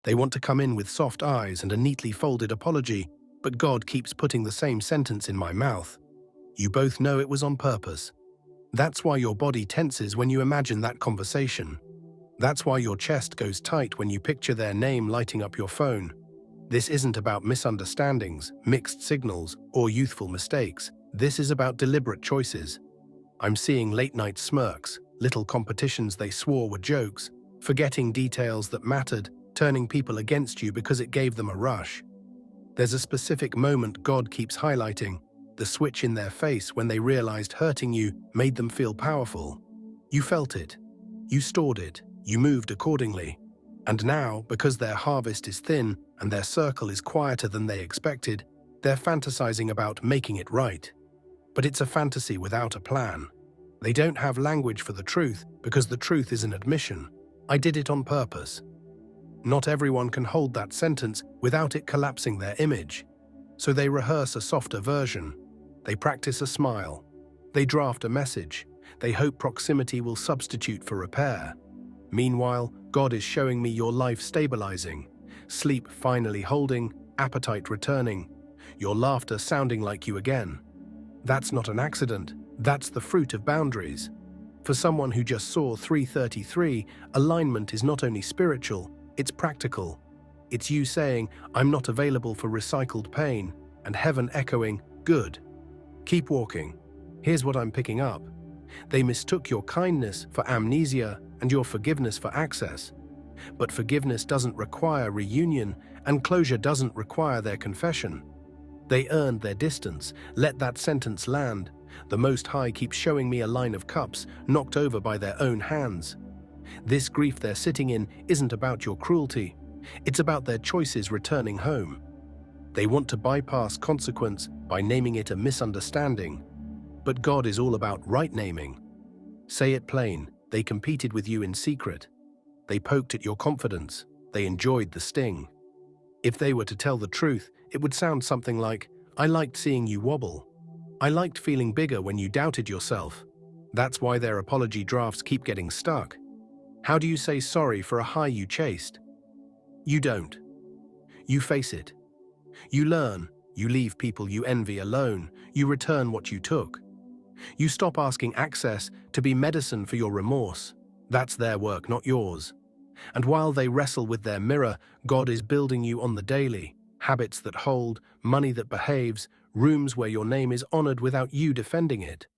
They want to come in with soft eyes and a neatly folded apology, but God keeps putting the same sentence in my mouth. You both know it was on purpose. That's why your body tenses when you imagine that conversation. That's why your chest goes tight when you picture their name lighting up your phone. This isn't about misunderstandings, mixed signals, or youthful mistakes. This is about deliberate choices. I'm seeing late-night smirks, little competitions they swore were jokes, forgetting details that mattered, turning people against you because it gave them a rush. There's a specific moment God keeps highlighting, the switch in their face when they realized hurting you made them feel powerful. You felt it. You stored it. You moved accordingly. And now, because their harvest is thin and their circle is quieter than they expected, they're fantasizing about making it right. But it's a fantasy without a plan. They don't have language for the truth because the truth is an admission. I did it on purpose. Not everyone can hold that sentence without it collapsing their image. So they rehearse a softer version. They practice a smile. They draft a message. They hope proximity will substitute for repair. Meanwhile, God is showing me your life stabilizing, sleep finally holding, appetite returning, your laughter sounding like you again. That's not an accident. That's the fruit of boundaries. For someone who just saw 333, alignment is not only spiritual, it's practical. It's you saying, I'm not available for recycled pain, and heaven echoing, good. Keep walking. Here's what I'm picking up. They mistook your kindness for amnesia and your forgiveness for access. But forgiveness doesn't require reunion, and closure doesn't require their confession. They earned their distance. Let that sentence land. The Most High keeps showing me a line of cups knocked over by their own hands. This grief they're sitting in isn't about your cruelty. It's about their choices returning home. They want to bypass consequence by naming it a misunderstanding. But God is all about right naming. Say it plain. They competed with you in secret. They poked at your confidence. They enjoyed the sting. If they were to tell the truth, it would sound something like, I liked seeing you wobble. I liked feeling bigger when you doubted yourself. That's why their apology drafts keep getting stuck. How do you say sorry for a high you chased? You don't. You face it. You learn. You leave people you envy alone. You return what you took. You stop asking access to be medicine for your remorse. That's their work, not yours. And while they wrestle with their mirror, God is building you on the daily. Habits that hold, money that behaves, rooms where your name is honored without you defending it.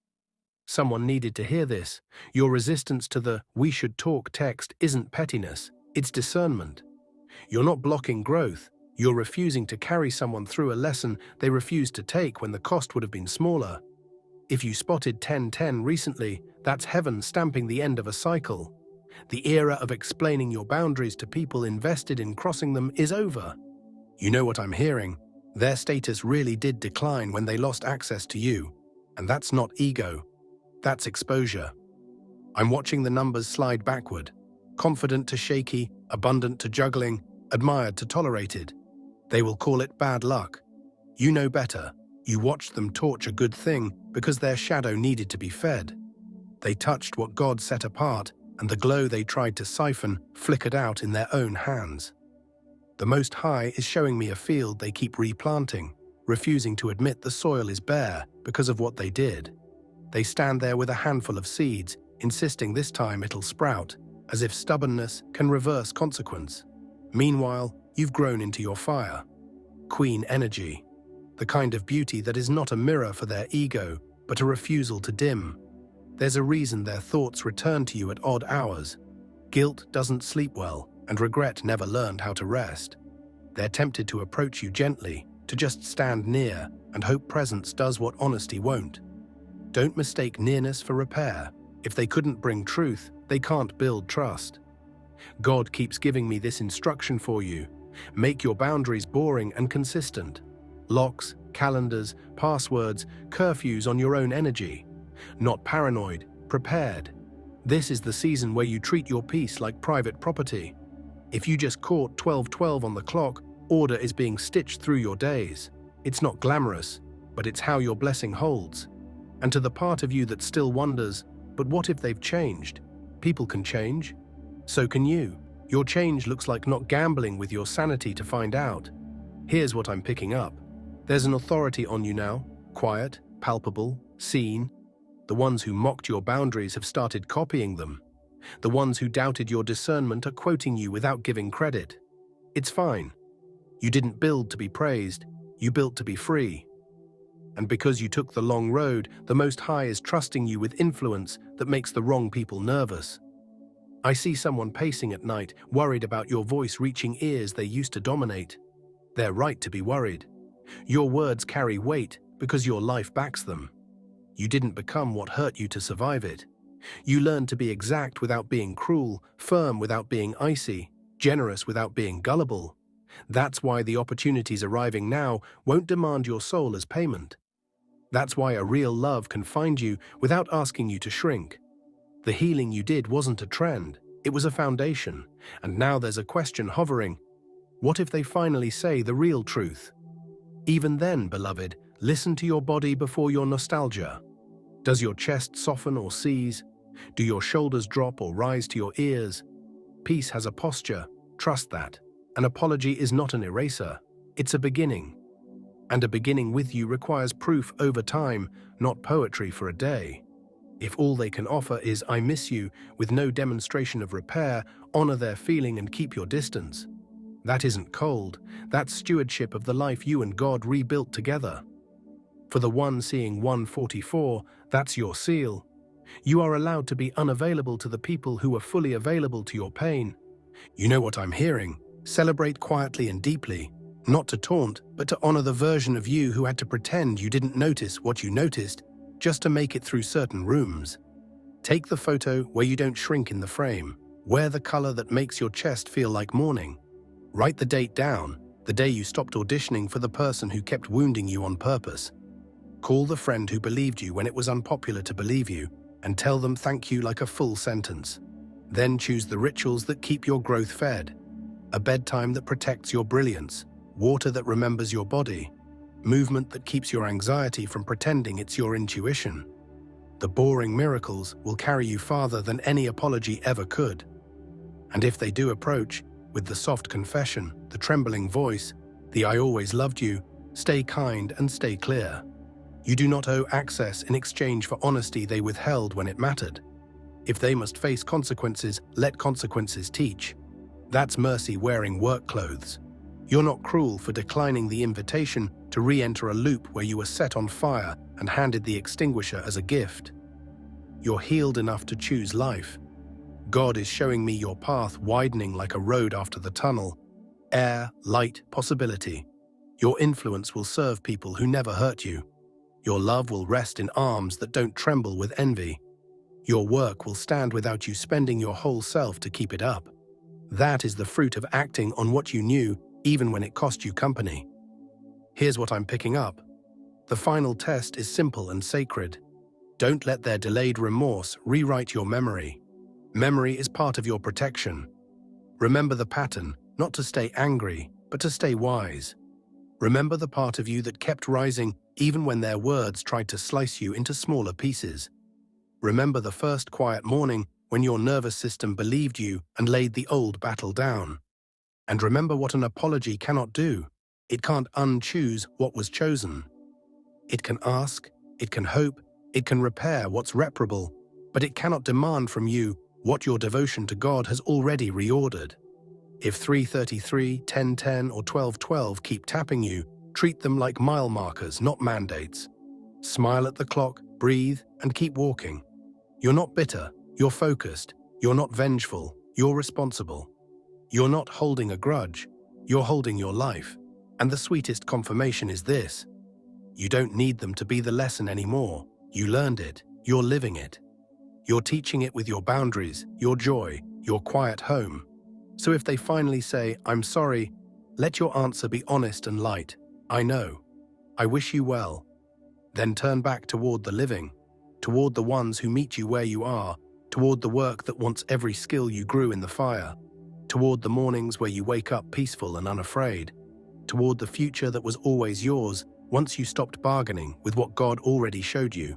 Someone needed to hear this. Your resistance to the "we should talk" text isn't pettiness, it's discernment. You're not blocking growth. You're refusing to carry someone through a lesson they refused to take when the cost would have been smaller. If you spotted 1010 recently, that's heaven stamping the end of a cycle. The era of explaining your boundaries to people invested in crossing them is over. You know what I'm hearing? Their status really did decline when they lost access to you. And that's not ego. That's exposure. I'm watching the numbers slide backward. Confident to shaky, abundant to juggling, admired to tolerated. They will call it bad luck. You know better. You watched them torch a good thing because their shadow needed to be fed. They touched what God set apart, and the glow they tried to siphon flickered out in their own hands. The Most High is showing me a field they keep replanting, refusing to admit the soil is bare because of what they did. They stand there with a handful of seeds, insisting this time it'll sprout, as if stubbornness can reverse consequence. Meanwhile, you've grown into your fire. Queen energy. The kind of beauty that is not a mirror for their ego, but a refusal to dim. There's a reason their thoughts return to you at odd hours. Guilt doesn't sleep well, and regret never learned how to rest. They're tempted to approach you gently, to just stand near, and hope presence does what honesty won't. Don't mistake nearness for repair. If they couldn't bring truth, they can't build trust. God keeps giving me this instruction for you. Make your boundaries boring and consistent. Locks, calendars, passwords, curfews on your own energy. Not paranoid, prepared. This is the season where you treat your peace like private property. If you just caught 12:12 on the clock, order is being stitched through your days. It's not glamorous, but it's how your blessing holds. And to the part of you that still wonders, but what if they've changed? People can change. So can you. Your change looks like not gambling with your sanity to find out. Here's what I'm picking up. There's an authority on you now, quiet, palpable, seen. The ones who mocked your boundaries have started copying them. The ones who doubted your discernment are quoting you without giving credit. It's fine. You didn't build to be praised, you built to be free. And because you took the long road, the Most High is trusting you with influence that makes the wrong people nervous. I see someone pacing at night, worried about your voice reaching ears they used to dominate. They're right to be worried. Your words carry weight because your life backs them. You didn't become what hurt you to survive it. You learned to be exact without being cruel, firm without being icy, generous without being gullible. That's why the opportunities arriving now won't demand your soul as payment. That's why a real love can find you without asking you to shrink. The healing you did wasn't a trend, it was a foundation, and now there's a question hovering. What if they finally say the real truth? Even then, beloved, listen to your body before your nostalgia. Does your chest soften or seize? Do your shoulders drop or rise to your ears? Peace has a posture, trust that. An apology is not an eraser, it's a beginning. And a beginning with you requires proof over time, not poetry for a day. If all they can offer is "I miss you" with no demonstration of repair, honor their feeling and keep your distance. That isn't cold, that's stewardship of the life you and God rebuilt together. For the one seeing 144, that's your seal. You are allowed to be unavailable to the people who are fully available to your pain. You know what I'm hearing? Celebrate quietly and deeply, not to taunt, but to honor the version of you who had to pretend you didn't notice what you noticed just to make it through certain rooms. Take the photo where you don't shrink in the frame. Wear the color that makes your chest feel like morning. Write the date down, the day you stopped auditioning for the person who kept wounding you on purpose. Call the friend who believed you when it was unpopular to believe you, and tell them thank you like a full sentence. Then choose the rituals that keep your growth fed. A bedtime that protects your brilliance, water that remembers your body, movement that keeps your anxiety from pretending it's your intuition. The boring miracles will carry you farther than any apology ever could. And if they do approach, with the soft confession, the trembling voice, the "I always loved you," stay kind and stay clear. You do not owe access in exchange for honesty they withheld when it mattered. If they must face consequences, let consequences teach. That's mercy wearing work clothes. You're not cruel for declining the invitation to re-enter a loop where you were set on fire and handed the extinguisher as a gift. You're healed enough to choose life. God is showing me your path widening like a road after the tunnel. Air, light, possibility. Your influence will serve people who never hurt you. Your love will rest in arms that don't tremble with envy. Your work will stand without you spending your whole self to keep it up. That is the fruit of acting on what you knew, even when it cost you company. Here's what I'm picking up. The final test is simple and sacred. Don't let their delayed remorse rewrite your memory. Memory is part of your protection. Remember the pattern, not to stay angry, but to stay wise. Remember the part of you that kept rising even when their words tried to slice you into smaller pieces. Remember the first quiet morning when your nervous system believed you and laid the old battle down. And remember what an apology cannot do. It can't unchoose what was chosen. It can ask, it can hope, it can repair what's reparable, but it cannot demand from you what your devotion to God has already reordered. If 3:33, 10:10, or 12:12 keep tapping you, treat them like mile markers, not mandates. Smile at the clock, breathe, and keep walking. You're not bitter, you're focused, you're not vengeful, you're responsible. You're not holding a grudge, you're holding your life. And the sweetest confirmation is this: you don't need them to be the lesson anymore. You learned it, you're living it. You're teaching it with your boundaries, your joy, your quiet home. So if they finally say, "I'm sorry," let your answer be honest and light. "I know. I wish you well." Then turn back toward the living, toward the ones who meet you where you are, toward the work that wants every skill you grew in the fire, toward the mornings where you wake up peaceful and unafraid, toward the future that was always yours once you stopped bargaining with what God already showed you.